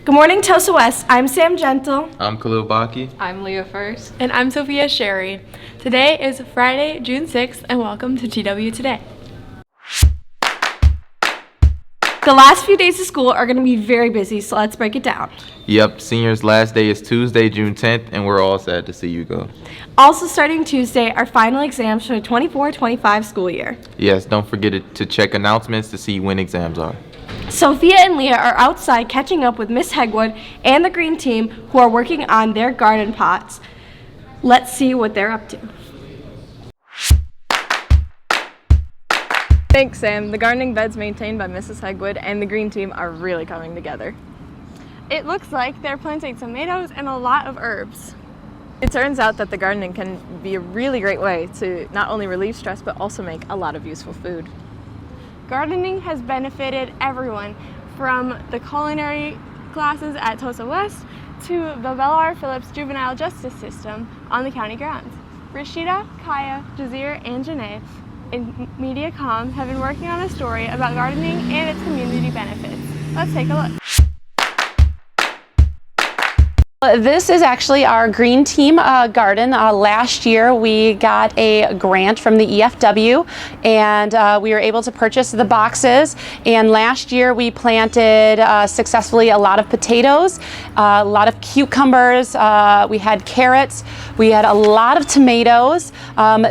Good morning, Tosa West. I'm Sam Gentil. I'm Khalil Barki. I'm Fuerst. And I'm Sophia Sherry. Today is Friday, June 6th, and welcome to TW Today. The last few days of school are going to be very busy, so let's break it down. Yep, seniors' last day is Tuesday, June 10th, and we're all sad to see you go. Also starting Tuesday are final exams for the 24-25 school year. Yes, don't forget to check announcements to see when exams are. Sophia and Leah are outside catching up with Miss Hegwood and the green team who are working on their garden pots. Let's see what they're up to. Thanks, Sam. The gardening beds maintained by Mrs. Hegwood and the green team are really coming together. It looks like they're planting tomatoes and a lot of herbs. It turns out that the gardening can be a really great way to not only relieve stress but also make a lot of useful food. Gardening has benefited everyone, from the culinary classes at Tosa West to the Bell R. Phillips juvenile justice system on the county grounds. Rashida, Kaya, Jazir, and Janae in MediaCom have been working on a story about gardening and its community benefits. Let's take a look. This is actually our green team garden. Last year we got a grant from the EFW and we were able to purchase the boxes, and last year we planted successfully a lot of potatoes, a lot of cucumbers, we had carrots, we had a lot of tomatoes.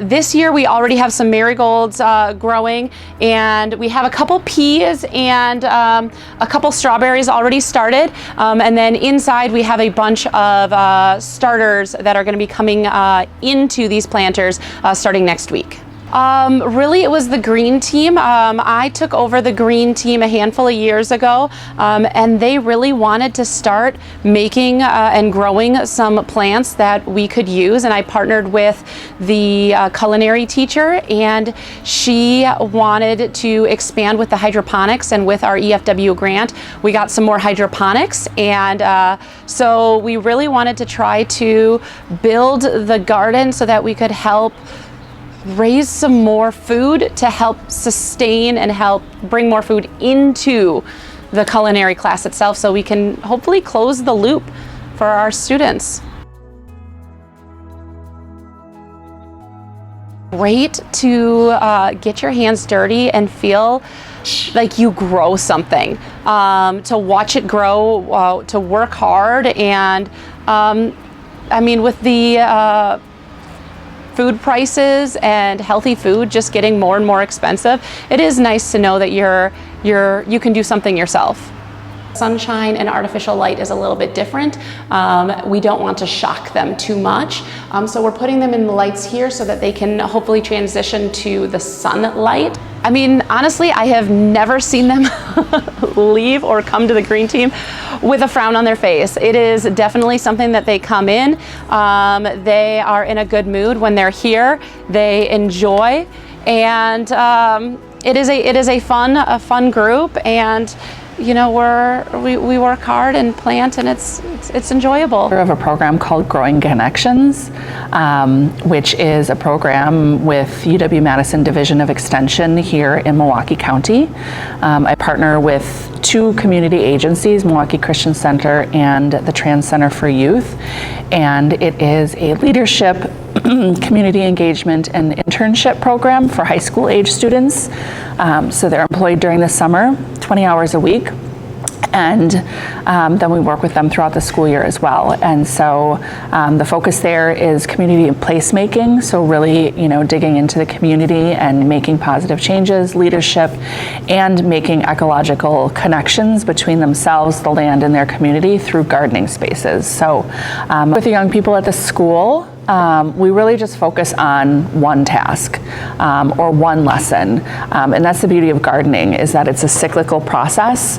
This year we already have some marigolds growing, and we have a couple peas and a couple strawberries already started, and then inside we have a bunch of starters that are going to be coming into these planters starting next week. Really, it was the green team. I took over the green team a handful of years ago, and they really wanted to start making and growing some plants that we could use, and I partnered with the culinary teacher, and she wanted to expand with the hydroponics, and with our EFW grant we got some more hydroponics, and so we really wanted to try to build the garden so that we could help raise some more food to help sustain and help bring more food into the culinary class itself, so we can hopefully close the loop for our students. Great to get your hands dirty and feel like you grow something, to watch it grow, to work hard, and I mean, with the food prices and healthy food just getting more and more expensive, it is nice to know that you can do something yourself. Sunshine and artificial light is a little bit different. We don't want to shock them too much, so we're putting them in the lights here so that they can hopefully transition to the sunlight. I mean, honestly, I have never seen them leave or come to the green team with a frown on their face. It is definitely something that they come in. They are in a good mood when they're here. They enjoy, and it is a fun group, and you know, we work hard and plant, and it's enjoyable. We have a program called Growing Connections, which is a program with UW-Madison Division of Extension here in Milwaukee County. I partner with two community agencies, Milwaukee Christian Center and the Trans Center for Youth, and it is a leadership, community engagement, and internship program for high school age students. So they're employed during the summer, 20 hours a week, and then we work with them throughout the school year as well. And so the focus there is community and placemaking, so really, you know, digging into the community and making positive changes, leadership, and making ecological connections between themselves, the land, and their community through gardening spaces. So with the young people at the school, we really just focus on one task or one lesson, and that's the beauty of gardening, is that it's a cyclical process,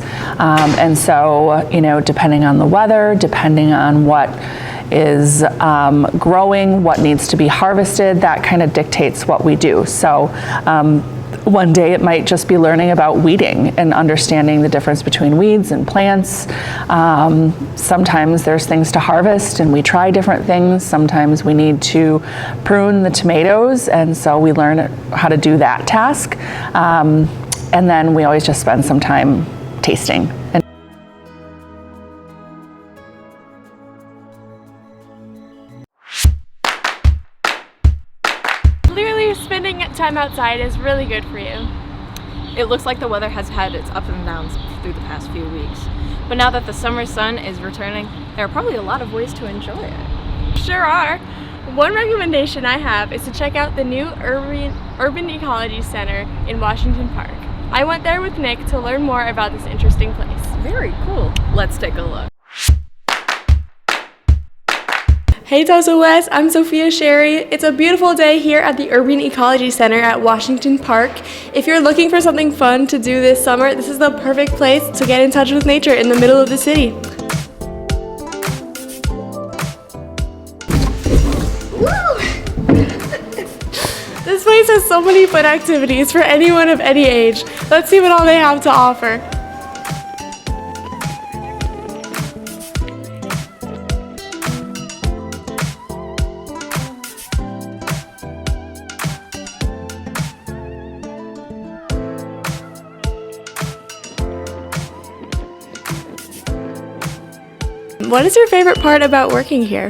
and so, you know, depending on the weather, depending on what is growing, what needs to be harvested, that kind of dictates what we do. So one day it might just be learning about weeding and understanding the difference between weeds and plants. Sometimes there's things to harvest and we try different things. Sometimes we need to prune the tomatoes, and so we learn how to do that task. And then we always just spend some time tasting. Hopefully spending time outside is really good for you. It looks like the weather has had its ups and downs through the past few weeks. But now that the summer sun is returning, there are probably a lot of ways to enjoy it. Sure are. One recommendation I have is to check out the new Urban Ecology Center in Washington Park. I went there with Nick to learn more about this interesting place. Very cool. Let's take a look. Hey Tosa West, I'm Sophia Sherry. It's a beautiful day here at the Urban Ecology Center at Washington Park. If you're looking for something fun to do this summer, this is the perfect place to get in touch with nature in the middle of the city. This place has so many fun activities for anyone of any age. Let's see what all they have to offer. What is your favorite part about working here?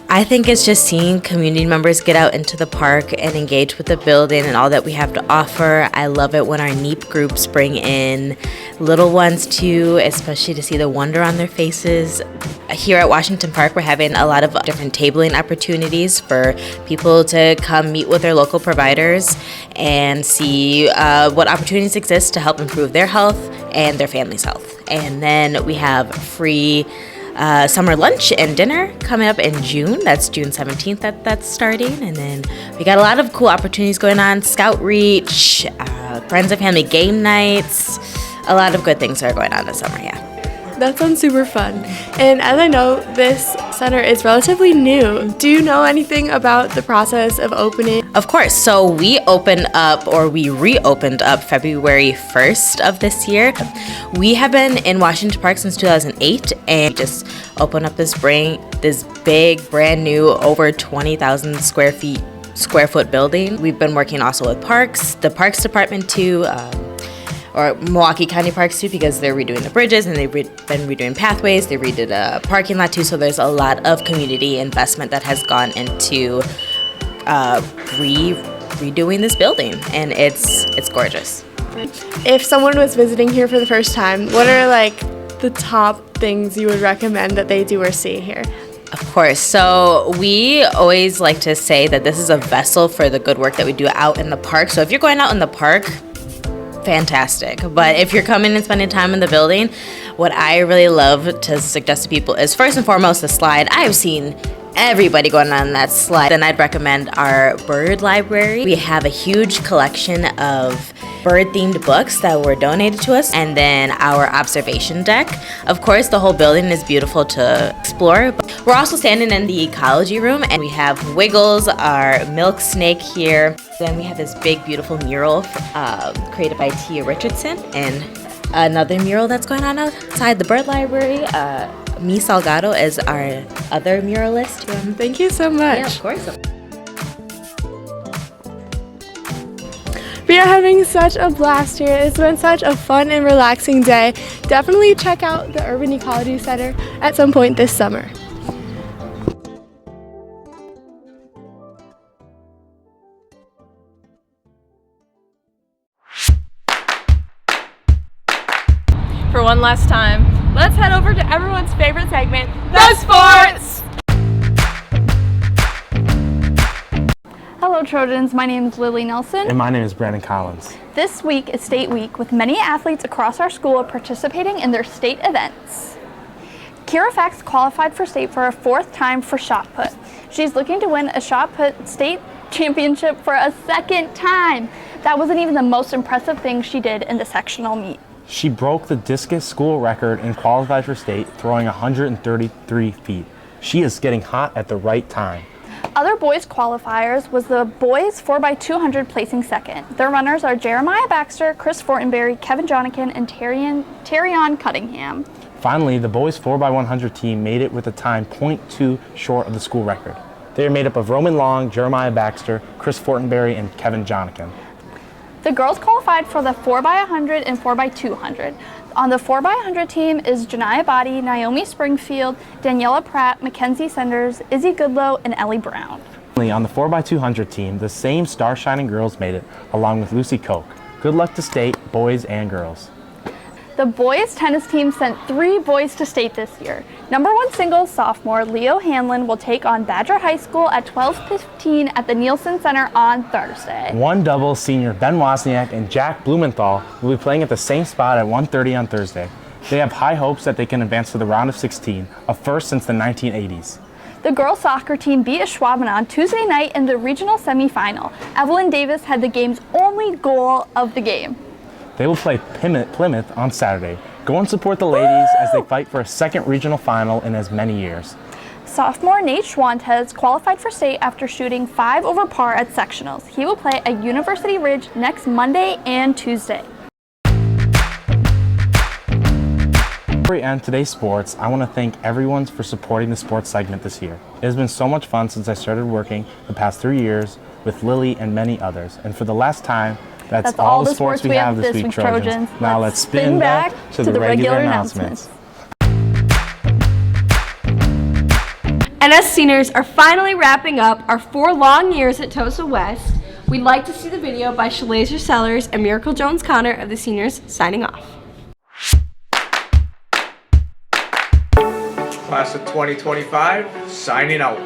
I think it's just seeing community members get out into the park and engage with the building and all that we have to offer. I love it when our NEEP groups bring in little ones too, especially to see the wonder on their faces. Here at Washington Park, we're having a lot of different tabling opportunities for people to come meet with their local providers and see what opportunities exist to help improve their health and their family's health. And then we have free summer lunch and dinner coming up in June. That's June 17th that's starting. And then we got a lot of cool opportunities going on. Scout Reach, Friends and Family game nights. A lot of good things are going on this summer, yeah. That sounds super fun. And as I know, this center is relatively new. Do you know anything about the process of opening? Of course. So we reopened up February 1st of this year. We have been in Washington Park since 2008 and just opened up this big, brand new, over 20,000 square foot building. We've been working also with parks, the Parks Department too, or Milwaukee County Parks too, because they're redoing the bridges and they've been redoing pathways. They redid a parking lot too, so there's a lot of community investment that has gone into redoing this building, and it's gorgeous. If someone was visiting here for the first time, what are like the top things you would recommend that they do or see here? Of course. So we always like to say that this is a vessel for the good work that we do out in the park. So if you're going out in the park, fantastic. But if you're coming and spending time in the building, what I really love to suggest to people is first and foremost the slide. I've seen everybody going on that slide, and I'd recommend our bird library. We have a huge collection of bird-themed books that were donated to us, and then our observation deck. Of course, the whole building is beautiful to explore. We're also standing in the ecology room, and we have Wiggles, our milk snake here. Then we have this big, beautiful mural created by Tia Richardson, and another mural that's going on outside the bird library. Mi Salgado is our other muralist. Thank you so much. Yeah, of course. We are having such a blast here. It's been such a fun and relaxing day. Definitely check out the Urban Ecology Center at some point this summer. For one last time, let's head over to everyone's favorite segment, the sports! Hello Trojans, my name is Lilly Nelson. And my name is Brandon Collins. This week is State Week with many athletes across our school participating in their state events. Kira Fax qualified for state for a fourth time for shot put. She's looking to win a shot put state championship for a second time. That wasn't even the most impressive thing she did in the sectional meet. She broke the discus school record and qualified for state, throwing 133 feet. She is getting hot at the right time. Other boys qualifiers was the boys 4x200 placing second. Their runners are Jeremiah Baxter, Chris Fortenberry, Kevin Johnathan, and Terrion Cunningham. Finally, the boys 4x100 team made it with a time .2 short of the school record. They are made up of Roman Long, Jeremiah Baxter, Chris Fortenberry, and Kevin Johnathan. The girls qualified for the 4x100 and 4x200. On the 4x100 team is Janiyah Body, Naomi Springfield, Daniela Pratt, Mackenzie Senders, Izzy Goodlow, and Ellie Brown. On the 4x200 team, the same Star Shining girls made it, along with Lucy Koch. Good luck to state, boys and girls. The boys tennis team sent 3 boys to state this year. Number 1 singles sophomore Leo Hanlon will take on Badger High School at 12:15 at the Nielsen Center on Thursday. 1 double senior Ben Wozniak and Jack Blumenthal will be playing at the same spot at 1:30 on Thursday. They have high hopes that they can advance to the round of 16, a first since the 1980s. The girls soccer team beat Schwaben on Tuesday night in the regional semifinal. Evelyn Davis had the game's only goal of the game. They will play Plymouth on Saturday. Go and support the ladies as they fight for a second regional final in as many years. Sophomore Nate Schwant has qualified for state after shooting 5 over par at sectionals. He will play at University Ridge next Monday and Tuesday. Before we end today's sports, I want to thank everyone for supporting the sports segment this year. It has been so much fun since I started working the past 3 years with Lilly and many others. And for the last time, that's all the sports we have this week, Trojans. Now let's spin back to the regular announcements. And as seniors are finally wrapping up our 4 long years at Tosa West, we'd like to see the video by Chalaja Sellers and Miracle Jones-Connor of the seniors signing off. Class of 2025, signing out.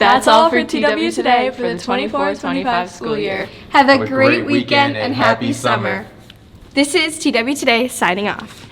That's all for TW Today for the 24-25 school year. Have a great weekend and happy summer. This is TW Today signing off.